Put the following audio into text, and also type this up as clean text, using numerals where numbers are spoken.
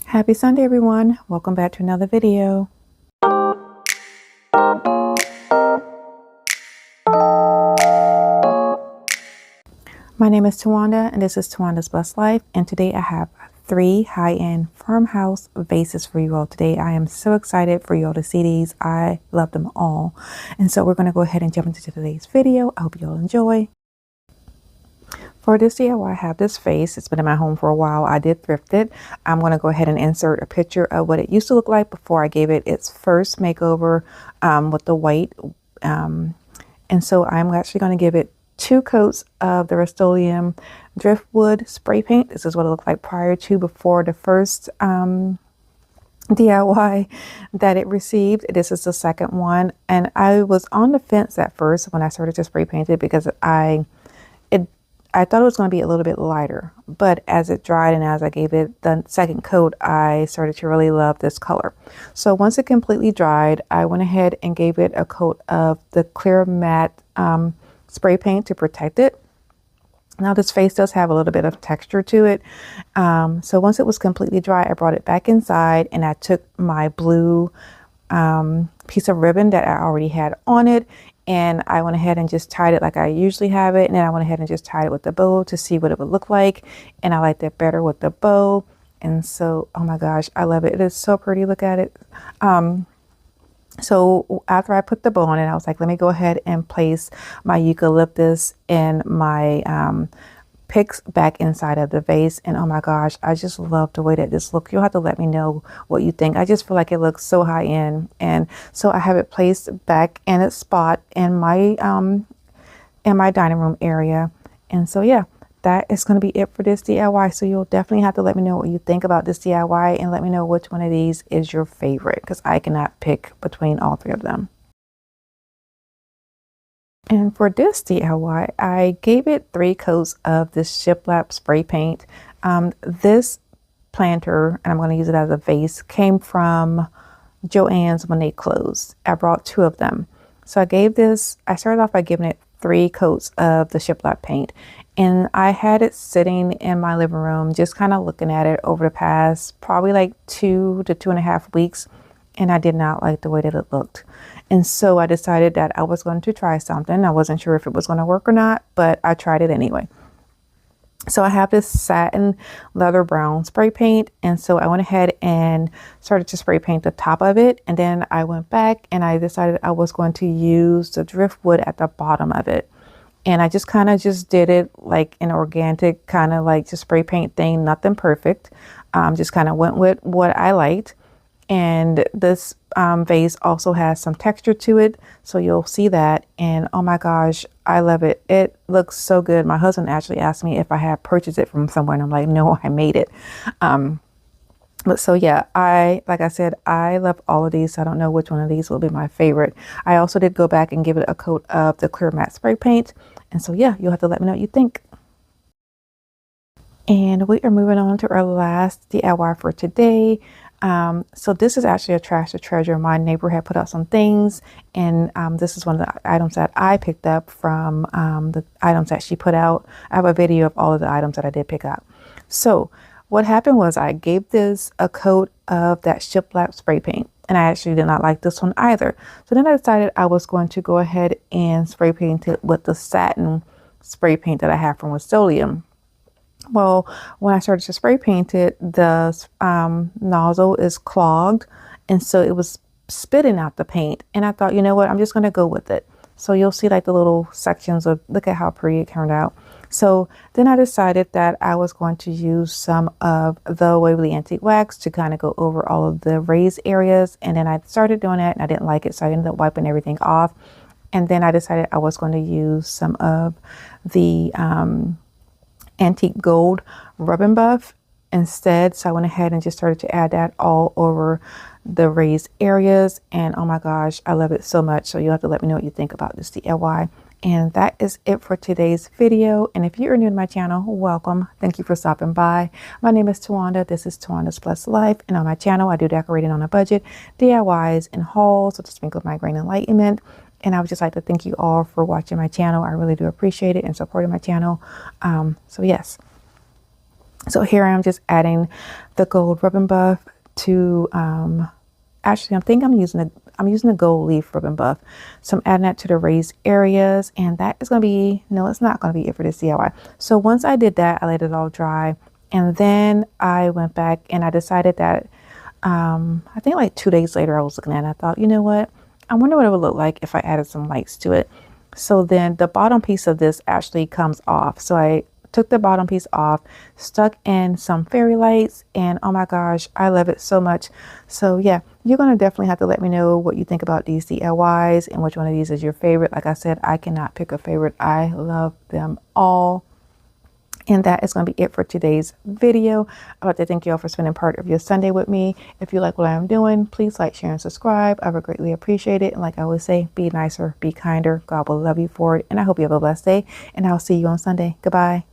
Happy Sunday, everyone. Welcome back to another video. My name is Tawanda, and this is Tawanda's Blessed Life. And today I have 3 high-end farmhouse vases for you all today. I am so excited for you all to see these. I love them all. And so we're going to go ahead and jump into today's video. I hope you all enjoy. For this DIY, I have this vase. It's been in my home for a while. I did thrift it. I'm going to go ahead and insert a picture of what it used to look like before I gave it its first makeover with the white. And so I'm actually going to give it 2 coats of the Rust-Oleum driftwood spray paint. This is what it looked like before the first DIY that it received. This is the second one. And I was on the fence at first when I started to spray paint it because I thought it was going to be a little bit lighter, but as it dried and as I gave it the second coat, I started to really love this color. So once it completely dried, I went ahead and gave it a coat of the clear matte spray paint to protect it. Now this vase does have a little bit of texture to it. So once it was completely dry, I brought it back inside and I took my blue piece of ribbon that I already had on it, and I went ahead and just tied it like I usually have it. And then I went ahead and just tied it with the bow to see what it would look like. And I liked it better with the bow. And so, oh my gosh, I love it. It is so pretty. Look at it. So after I put the bow on it, I was like, let me go ahead and place my eucalyptus and my picks back inside of the vase. And oh my gosh, I just love the way that this looks. You'll have to let me know what you think. I just feel like it looks so high end. And so I have it placed back in its spot in my dining room area. And so yeah, that is going to be it for this DIY. So you'll definitely have to let me know what you think about this DIY and let me know which one of these is your favorite, because I cannot pick between all 3 of them. And for this DIY, I gave it 3 coats of this shiplap spray paint. This planter, and I'm going to use it as a vase, came from Joann's when they closed. I brought 2 of them. So I started off by giving it 3 coats of the shiplap paint. And I had it sitting in my living room, just kind of looking at it over the past probably like 2 to 2.5 weeks. And I did not like the way that it looked. And so I decided that I was going to try something. I wasn't sure if it was going to work or not, but I tried it anyway. So I have this satin leather brown spray paint. And so I went ahead and started to spray paint the top of it. And then I went back and I decided I was going to use the driftwood at the bottom of it. And I just kind of just did it like an organic kind of like just spray paint thing, nothing perfect. Just kind of went with what I liked. And this vase also has some texture to it, so you'll see that. And oh my gosh, I love it. It looks so good. My husband actually asked me if I had purchased it from somewhere, and I'm like, no, I made it. But so yeah, like I said, I love all of these. So I don't know which one of these will be my favorite. I also did go back and give it a coat of the clear matte spray paint. And so yeah, you'll have to let me know what you think. And we are moving on to our last DIY for today. So this is actually a trash to treasure. My neighbor had put out some things, and this is one of the items that I picked up from the items that she put out. I have a video of all of the items that I did pick up. So what happened was I gave this a coat of that shiplap spray paint, and I actually did not like this one either. So then I decided I was going to go ahead and spray paint it with the satin spray paint that I have from Rust-Oleum. Well, when I started to spray paint it, the nozzle is clogged, and so it was spitting out the paint. And I thought, you know what, I'm just going to go with it. So you'll see like the little sections of, look at how pretty it turned out. So then I decided that I was going to use some of the Waverly Antique Wax to kind of go over all of the raised areas. And then I started doing that and I didn't like it, so I ended up wiping everything off. And then I decided I was going to use some of the antique gold rub and buff instead. So I went ahead and just started to add that all over the raised areas. And oh my gosh, I love it so much. So you'll have to let me know what you think about this DIY. And that is it for today's video. And if you are new to my channel, welcome. Thank you for stopping by. My name is Tawanda. This is Tawanda's Blessed Life. And on my channel, I do decorating on a budget, DIYs and hauls with a sprinkle of migraine enlightenment. And I would just like to thank you all for watching my channel. I really do appreciate it and supporting my channel. So yes. So here I'm just adding the gold ribbon buff to, actually I think I'm using the gold leaf ribbon buff. So I'm adding that to the raised areas, and that is going to be, no, it's not going to be it for this DIY. So once I did that, I let it all dry, and then I went back and I decided that, I think like 2 days later I was looking at it, I thought, you know what, I wonder what it would look like if I added some lights to it. So then the bottom piece of this actually comes off. So I took the bottom piece off, stuck in some fairy lights, and oh my gosh, I love it so much. So yeah, you're going to definitely have to let me know what you think about these DIYs and which one of these is your favorite. Like I said, I cannot pick a favorite. I love them all. And that is going to be it for today's video. I'd like to thank you all for spending part of your Sunday with me. If you like what I'm doing, please like, share, and subscribe. I would greatly appreciate it. And like I always say, be nicer, be kinder. God will love you for it. And I hope you have a blessed day. And I'll see you on Sunday. Goodbye.